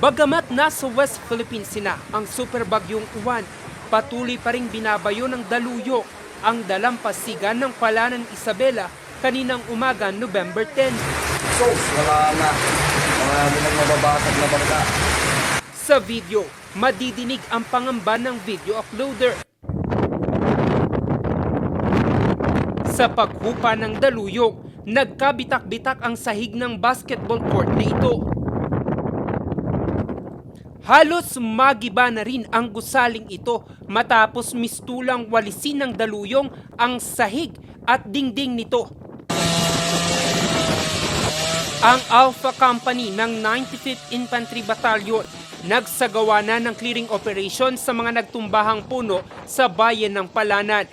Bagamat nasa West Philippines na ang super bagyong Uwan, patuloy pa ring binabayo ng daluyo ang dalampasigan ng palanan Isabela kaninang umaga November 10. So, wala na. Mga mababasag na bangka. Sa video, madidinig ang pangamba ng video uploader. Sa paghupa ng daluyong, nagkabitak-bitak ang sahig ng basketball court na ito. Halos magiba na rin ang gusaling ito matapos mistulang walisin ng daluyong ang sahig at dingding nito. Ang Alpha Company ng 95th Infantry Battalion nagsagawa na ng clearing operation sa mga nagtumbahang puno sa bayan ng Palanan.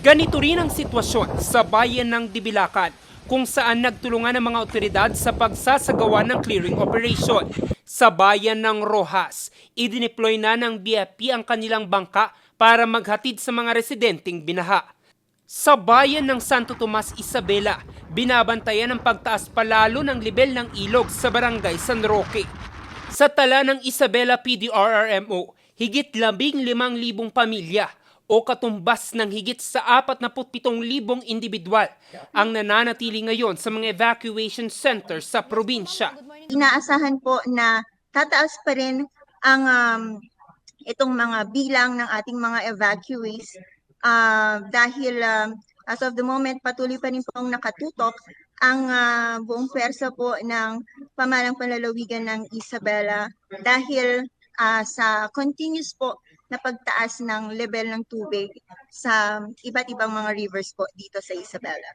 Ganito rin ang sitwasyon sa bayan ng Dibilacan, kung saan nagtulungan ang mga otoridad sa pagsasagawa ng clearing operation. Sa bayan ng Rojas, idineploy na ng BFP ang kanilang bangka para maghatid sa mga residenteng binaha. Sa bayan ng Santo Tomas, Isabela, binabantayan ang pagtaas palalo ng lebel ng ilog sa barangay San Roque. Sa tala ng Isabela PDRRMO, higit 15,000 pamilya o katumbas ng higit sa 47,000 individual ang nananatili ngayon sa mga evacuation centers sa probinsya. Inaasahan po na tataas pa rin ang itong mga bilang ng ating mga evacuees dahil as of the moment patuloy pa rin pong nakatutok ang buong pwersa po ng pamahalang panlalawigan ng Isabela dahil sa continuous po na pagtaas ng level ng tubig sa iba't ibang mga rivers po dito sa Isabela.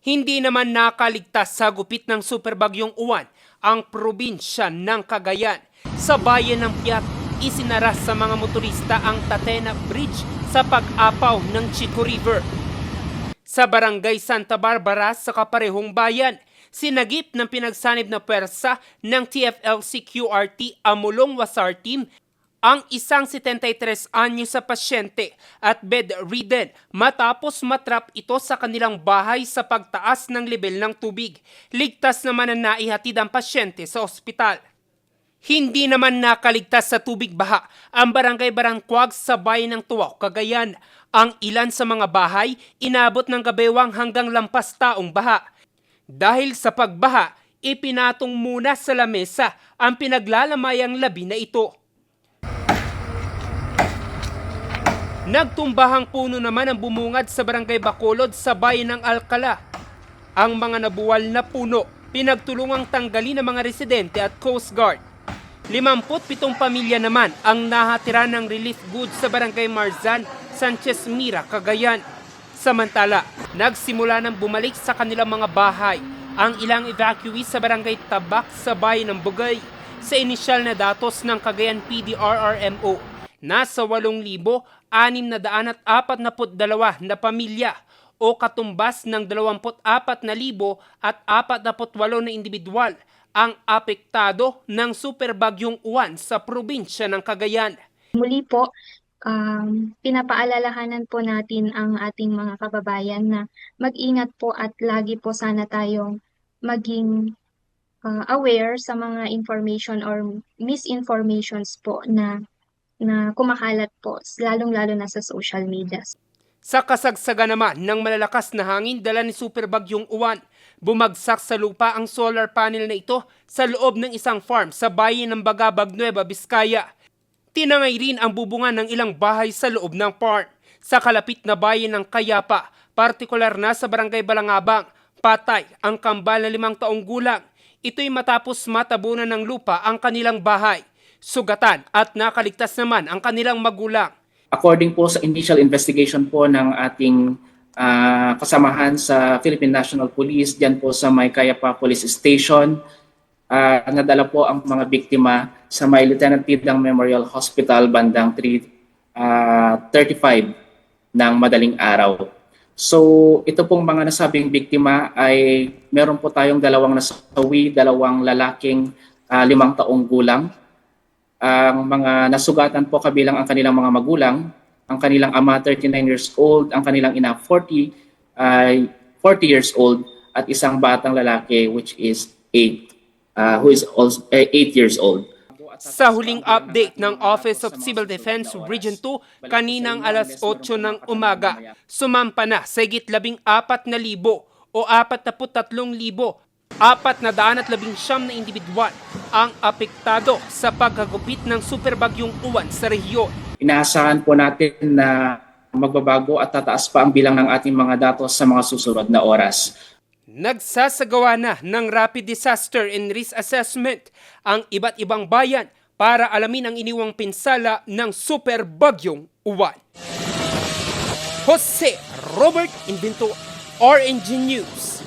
Hindi naman nakaligtas sa gupit ng superbagyong Uwan ang probinsya ng Cagayan. Sa bayan ng Piat, isinara sa mga motorista ang Tatena Bridge sa pag-apaw ng Chico River. Sa barangay Santa Barbara sa kaparehong bayan, sinagip ng pinagsanib na pwersa ng TFLC QRT Amulong Wasar Team ang isang 73 anyo sa pasyente at bedridden matapos matrap ito sa kanilang bahay sa pagtaas ng lebel ng tubig. Ligtas naman na naihatid ang pasyente sa ospital. Hindi naman nakaligtas sa tubig baha ang barangay Barangquag sa bayan ng Tuaw, Cagayan. Ang ilan sa mga bahay inabot ng gabewang hanggang lampas taong baha. Dahil sa pagbaha, ipinatong muna sa lamesa ang pinaglalamayang labi na ito. Nagtumbahang puno naman ang bumungad sa barangay Bacolod sa bayan ng Alcala. Ang mga nabuwal na puno, pinagtulungang tanggalin ng mga residente at Coast Guard. 57 pamilya naman ang nahatira ng relief goods sa barangay Marzan, Sanchez Mira, Cagayan. Samantala, nagsimula ng bumalik sa kanilang mga bahay ang ilang evacuees sa barangay Tabak sa bayan ng Bugay. Sa inisyal na datos ng Cagayan PDRRMO, nasa 8,642 na pamilya o katumbas ng 24,048 na individual ang apektado ng superbagyong Uwan sa probinsya ng Cagayan. Muli po, pinapaalalahanan po natin ang ating mga kababayan na mag-ingat po at lagi po sana tayong maging aware sa mga information or misinformations po na kumakalat po, lalong-lalo na sa social media. Sa kasagsagan naman ng malalakas na hangin dala ni superbagyong Uwan, bumagsak sa lupa ang solar panel na ito sa loob ng isang farm sa bayan ng Bagabag, Nueva Vizcaya. Tinangay rin ang bubungan ng ilang bahay sa loob ng farm. Sa kalapit na bayan ng Kayapa, partikular na sa barangay Balangabang, patay ang kambal na 5 taong gulang. Ito'y matapos matabunan ng lupa ang kanilang bahay. Sugatan at nakaligtas naman ang kanilang magulang. According po sa initial investigation po ng ating kasamahan sa Philippine National Police, diyan po sa may Kayapa Police Station, nadala po ang mga biktima sa may Lieutenant Tidlang Memorial Hospital bandang 3:35 ng madaling araw. So ito pong mga nasabing biktima ay meron po tayong 2 nasawi, 2 lalaking 5 taong gulang. Ang mga nasugatan po kabilang ang kanilang mga magulang, ang kanilang ama 39 years old, ang kanilang ina 40 years old at isang batang lalaki which is 8 years old. Sa huling update ng Office of Civil Defense Region 2, kaninang alas 8 ng umaga, sumampa na sa higit 14,000 o 43,419 na individual ang apektado sa paghagupit ng superbagyong Uwan sa rehiyon. Inaasahan po natin na magbabago at tataas pa ang bilang ng ating mga datos sa mga susunod na oras. Nagsasagawa na ng Rapid Disaster and Risk Assessment ang iba't ibang bayan para alamin ang iniwang pinsala ng superbagyong Uwan. Jose Robert Inventor, RNG News.